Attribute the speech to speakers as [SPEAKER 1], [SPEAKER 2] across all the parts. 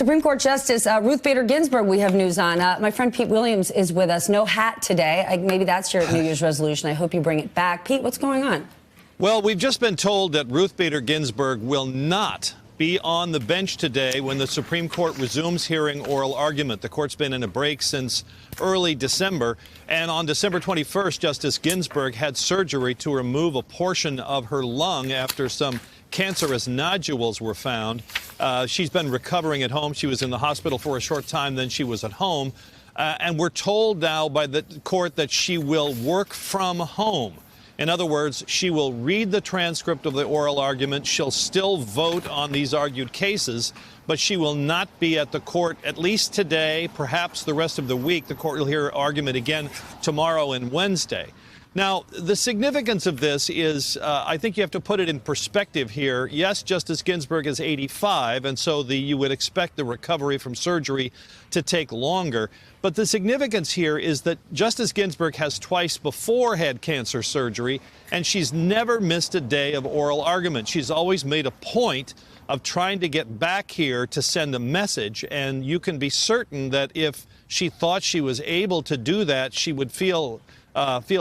[SPEAKER 1] Supreme Court Justice Ruth Bader Ginsburg, we have news on. My friend Pete Williams is with us. No hat today. Maybe that's your New Year's resolution. I hope you bring it back. Pete, what's going on?
[SPEAKER 2] Well, we've just been told that Ruth Bader Ginsburg will not be on the bench today when the Supreme Court resumes hearing oral argument. The court's been in a break since early December, and on December 21st, Justice Ginsburg had surgery to remove a portion of her lung after some cancerous nodules were found. She's been recovering at home. She was in the hospital for a short time, then she was at home. And we're told now by the court that she will work from home. In other words, she will read the transcript of the oral argument. She'll still vote on these argued cases, but she will not be at the court, at least today, perhaps the rest of the week. The court will hear argument again tomorrow and Wednesday. Now, the significance of this is, I think you have to put it in perspective here. Yes, Justice Ginsburg is 85, and so you would expect the recovery from surgery to take longer. But the significance here is that Justice Ginsburg has twice before had cancer surgery, and she's never missed a day of oral argument. She's always made a point of trying to get back here to send a message, and you can be certain that if she thought she was able to do that, she would feel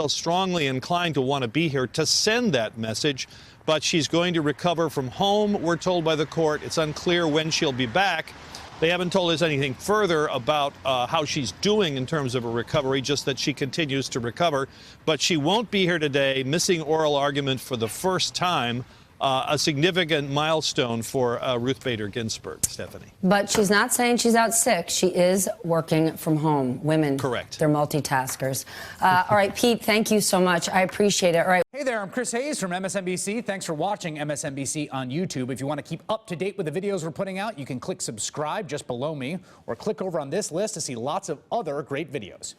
[SPEAKER 2] strongly inclined to want to be here to send that message. But she's going to recover from home, we're told by the court. It's unclear when she'll be back. They haven't told us anything further about how she's doing in terms of a recovery, just that she continues to recover. But she won't be here today, missing oral argument for the first time. A significant milestone for Ruth Bader Ginsburg, Stephanie.
[SPEAKER 1] But she's not saying she's out sick. She is working from home. Women,
[SPEAKER 2] correct.
[SPEAKER 1] They're multitaskers. All right, Pete, thank you so much. I appreciate it. All right.
[SPEAKER 3] Hey there, I'm Chris Hayes from MSNBC. Thanks for watching MSNBC on YouTube. If you want to keep up to date with the videos we're putting out, you can click subscribe just below me or click over on this list to see lots of other great videos.